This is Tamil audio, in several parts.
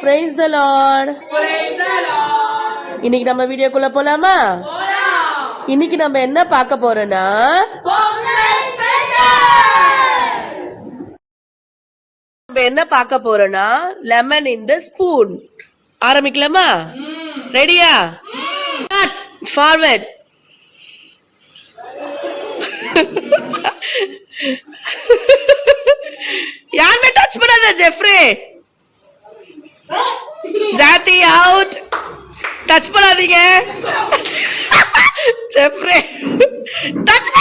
Praise the Lord. Praise the Lord. இன்னைக்கு நம்ம வீடியோக்குள்ள போலாமா? இன்னைக்கு நம்ம என்ன பார்க்க போறோம்னா நம்ம என்ன பார்க்க போறோம்னா லெமன் இன் தி ஸ்பூன். ஆரம்பிக்கலாமா? ரெடியா? ஃபார்வர்ட். யாருமே டச் பண்ணாத ஜெஃப்ரி. ஜாதி அவுட். டச் பண்ணாதீங்க. ஜெஃப்ரி டச்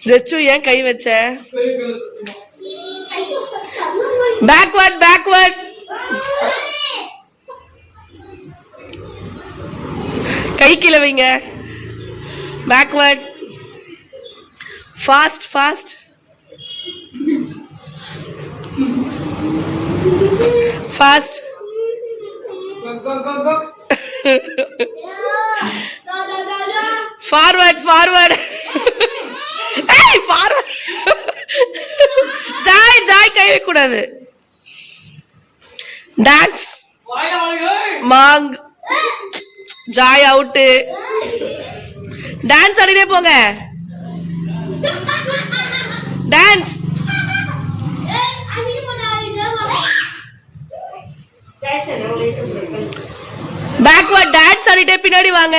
ஜெச்சு ஏன் கை வச்ச? Backward backward. கை கீழே வைங்க. Backward. Fast fast. Fast. Go. Forward. Hey, forward. Jai கை வைக்க கூடாது. Dance. Mang. Jai out. Dance ஆடிட்டே போங்க. Dance. பேக்வர்ட் டான்ஸ் ஆடிட்டே பின்னாடி வாங்க.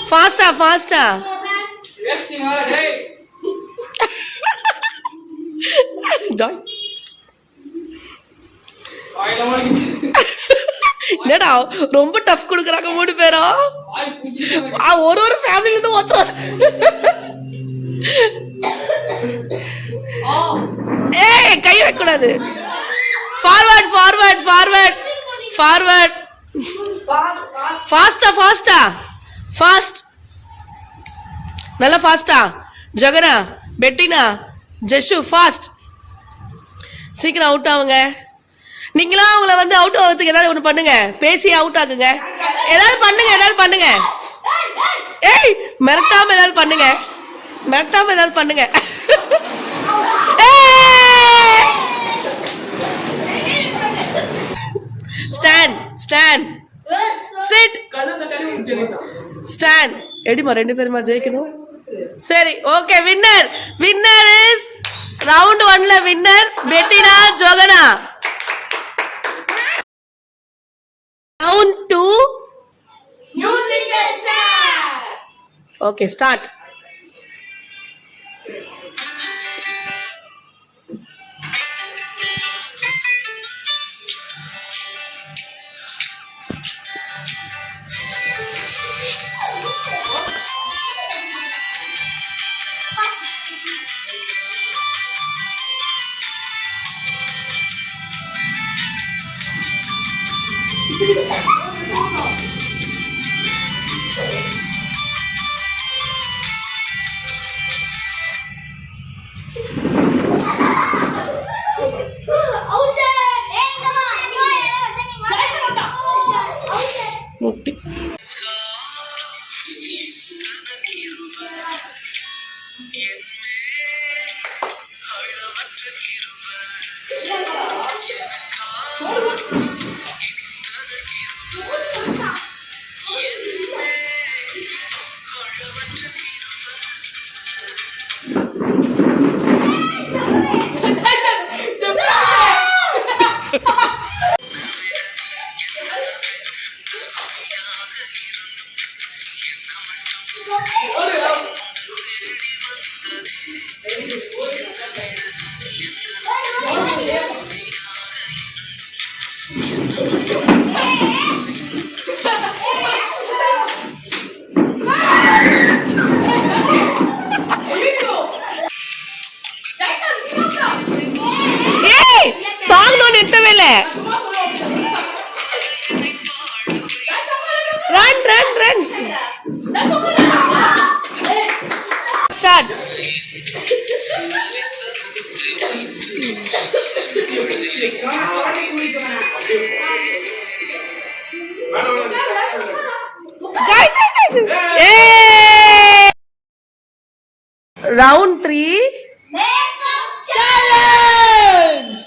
ஃபாஸ்டா ஜாய். என்னடா ரொம்ப டஃப் கொடுக்குறாங்க மூணு பேரும். ஒரு ஃபேமிலில இருந்து ஒருத்தர். ஏய் கை வைக்க கூடாது. ஃபார்வர்ட் ஃபாஸ்டா ஃபாஸ்ட். நல்லா ஃபாஸ்டா. ஜெகனா, பெட்டினா, ஜெஷு ஃபாஸ்ட். சீக்கிரம் அவுட் ஆகுங்க. நீங்களா அவங்கள வந்து அவுட் ஆகிறதுக்கு ஏதாவது ஒன்று பண்ணுங்க. பேசி அவுட் ஆகுங்க. ஏதாவது பண்ணுங்க. ஏய் மிரட்டாம ஏதாவது பண்ணுங்க. Stand. Sit. Stand. எடிமா ரெண்டு பேருமா ஜெயிக்கணும். சரி ஓகே. வின்னர் இஸ் ரவுண்ட் 1ல winner Bettina Johanna. Round 2 Musical chair. Okay start. Run. Start. Round 3 Makeup challenge.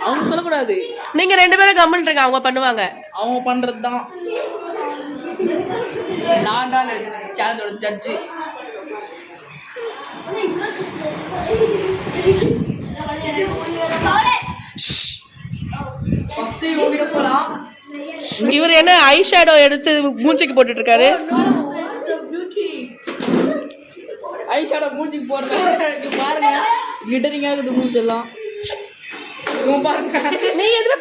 அவங்க சொல்லக்கூடாது, நீங்க ரெண்டு பேரும் கம்முன்னு இருங்க, அவங்க பண்ணுவாங்க. அவங்க பண்றது தான். நான் தான் சேனலோட ஜட்ஜு. ஃபர்ஸ்ட் இவங்க போலாம். இவர் என்ன ஐ ஷேடோ எடுத்து மூஞ்சிக்கு போட்டுட்டு இருக்காரு? ஐ ஷேடோ மூஞ்சிக்கு போடுறாங்க பாருங்க, கிளிட்டரிங்கா இருக்குது மூஞ்செல்லாம். இவன் பாருங்க, நீ எதுல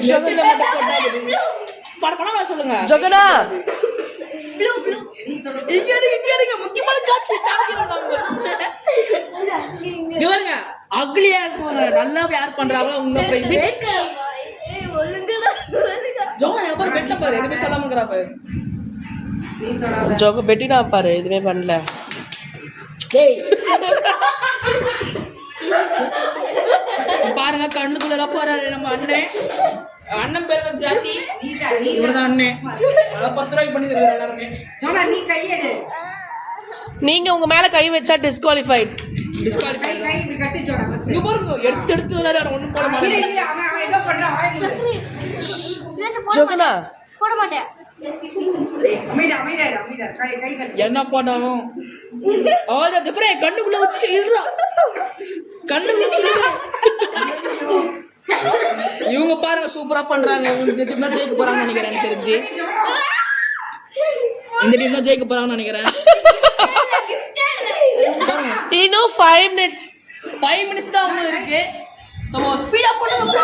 ஷொத்தில மட்டும் போட்டாங்க. படப்படா சொல்லுங்க ஜொகனா. இங்க முக்கியமான காட்சி காமிக்கிறோம் நாங்க. இவருங்க அக்லியா இருக்குங்க, நல்லா யார் பண்றாங்களோ உங்க பிரைஸ். ஜோனா எப்ப பெட்ல பாரு, எதுமே சொல்லாமங்கறா பாரு. ஜோக பெட்டினா பாரு, எதுவுமே பண்ணல. டேய் பாருங்க, கண்ணுக்குள்ள எல்லாம் போறாரு நம்ம அண்ணன். அண்ணன் பேர் தான் ஜாதி, இவர்தான் அண்ணன். நல்லா 10 ரூபாய்க்கு பண்ணி தருவாரு எல்லாருமே. ஜோனா நீ கையெடு. நீங்க உங்க மேல கை வச்சா டிஸ்குவாலிஃபைட். டிஸ்குவாலிஃபை. கை இப்படி கட்டி ஜோனா ஃபர்ஸ்ட். இங்க பாருங்க, எடுத்து விளையாட ஒண்ணும் போட மாட்டாங்க. இல்ல அவன் ஏதோ பண்றான். ஜோகனா போட மாட்டேன். அமைதியா கை கட்டி. என்ன போட்டாலும் அவ்வளவுதான். ஜெஃப்ரே கண்ணுக்குள்ள வச்சு இழுறா, கண்ணுக்குள்ள வச்சு இழுறா. இவங்க பாருங்க சூப்பரா பண்றாங்க. இவங்க டீம் தான் ஜெயிக்க போறாங்கன்னு நினைக்கிறேன். எனக்கு தெரிஞ்சு இந்த டீம் தான் ஜெயிக்க போறாங்கன்னு நினைக்கிறேன். இன்னும் 5 minutes. 5 minutes தான் உங்களுக்கு இருக்கு. சோ ஸ்பீடா பண்ணுங்க.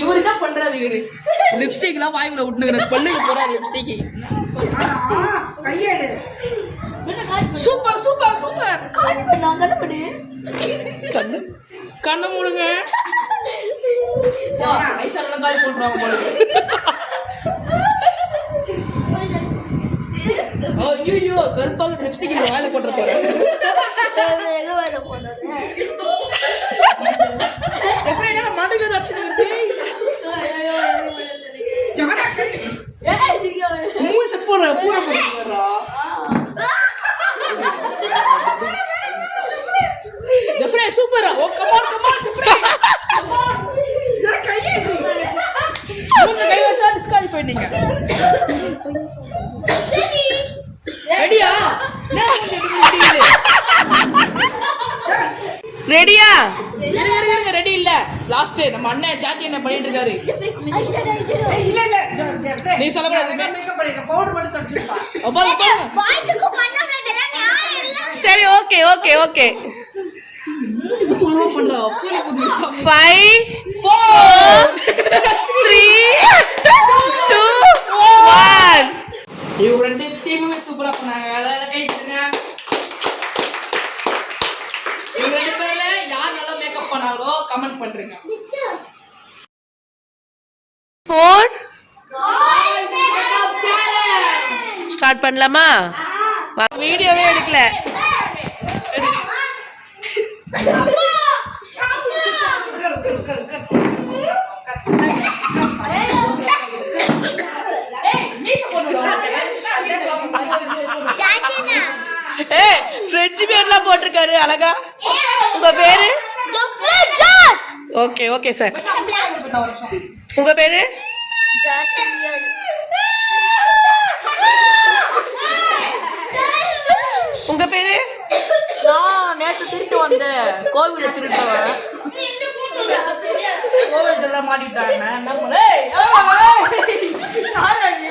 இவரு என்ன பண்றாரு? இவரு லிப்ஸ்டிக்லாம் வாய்க்குள்ள விட்டுனுக்குறாரு. பல்லுக்கு போறாரு லிப்ஸ்டிக். கையெடு. Super super super. நான் கண்ணு பண்ணு. கண்ணை மூடுங்க. ஐஷாலாம் காலி போட்டுறாங்க போல. ஐயோ கருப்பாக லிப்ஸ்டிக் வாயில போட்டுற போறேன். எங்க வர போனது? டெஃபினட்டா நான் மாட்டில அடிச்சிட்டு ஜோனா கை. ஏய் சீக்கிரம் வர. மூணு செட் போடுற பூரா போடுறா. டெஃபினட்டா சூப்பரா. ஓ கம் ஆன் டெஃபினட்டா. ஜோனா கையெடு. உங்க கை வச்சா டிஸ்குவாலிஃபைட் நீங்க. ரெடியா? ரெடியா? இருங்க ரெடி இல்ல. லாஸ்ட் நம்ம அண்ணன் ஜாதி என்ன பண்ணிட்டு இருக்காரு? ஐஷேடோ இல்ல ஜெஃப்ரே. நீ சொல்லக்கூடாது. மேக்கப் பண்ணிக்க பவுடர் மட்டும் தொடச்சிப்பா. பாருங்க வாய்ஸ்க்கு பண்ணாமல தெரியல இல்ல. சரி okay okay okay. First one பண்றா. 5 4 3 2 1. இவங்க ரெண்டு டீமுமே சூப்பரா பண்ணாங்க. அதனால கை தட்டுங்க. இவங்க ரெண்டு பேர்ல யார் நல்லா மேக்கப் பண்ணாங்களோ கமெண்ட் பண்றீங்க. 4 ஸ்டார்ட் பண்ணலாமா? வீடியோவே எடுக்கல. ஏய் ஃப்ரெஞ்ச் பேர்லாம் போட்டிருக்காரு அழகா. உங்க பேரு? Jeffrey Jack. Okay okay sir. உங்க பேரு? ஜாத்தியர். உங்க பேரு? நான் நேத்து திருட்டு வந்தேன். கோவில திருட்டவன். கோவில் திருட மாட்டிட்டாங்க. என்ன பண்ண? ஏய் யாரா நீ?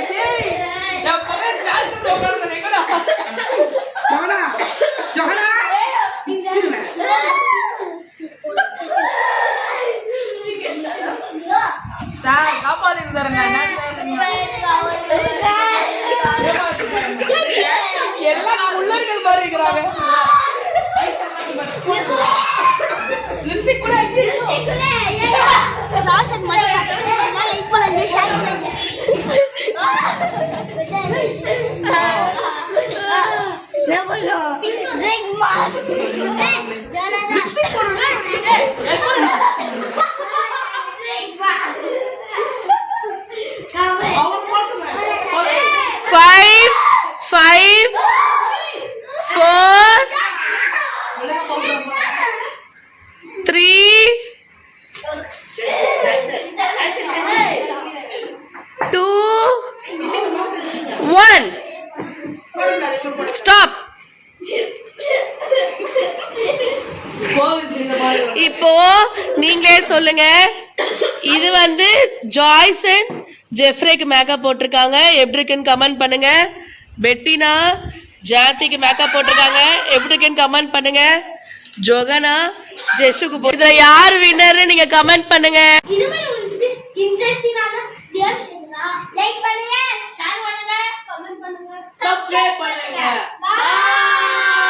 நான் பகல் சார்ஜ் பண்ணி உட்கார்ந்து நிக்கடா. ஜோனா பிச்சிருவேன். சார் காப்பாத்துங்க சார். எல்லாம் முள்ளர்கள் மாதிரி இருக்கிறாங்க. லிப்ஸ்டிக் கூட ஜாசன் மாதிரி சாப்பிட்டு லைக் பண்ணுங்க ஷேர் பண்ணுங்க. நெவலோ ஜிக்மா லிப்ஸ்டிக் போடுங்க. ஜிக்மா சாவே ஸ்டாப். கோவிலுக்கு இந்த மாதிரி ஒரு- இப்போ நீங்களே சொல்லுங்க. இது வந்து ஜாய்ஸ் அண்ட் ஜெஃப்ரேக்கு மேக்கப் போட்டிருக்காங்க. எப்படி இருக்குன்னு கமெண்ட் பண்ணுங்க. பெட்டினா ஜாத்திக்கு மேக்கப் போட்டிருக்காங்க. எப்படி இருக்குன்னு கமெண்ட் பண்ணுங்க. ஜோகனா ஜெஷுக்கு இதுல யார் வின்னர் நீங்க கமெண்ட் பண்ணுங்க. இதுவே இன்ட்ரெஸ்டிங்கான கேம்ஸ் இருந்தா லைக் பண்ணுங்க, ஷேர் பண்ணுங்க, கமெண்ட் பண்ணுங்க, Subscribe பண்ணுங்க. Bye.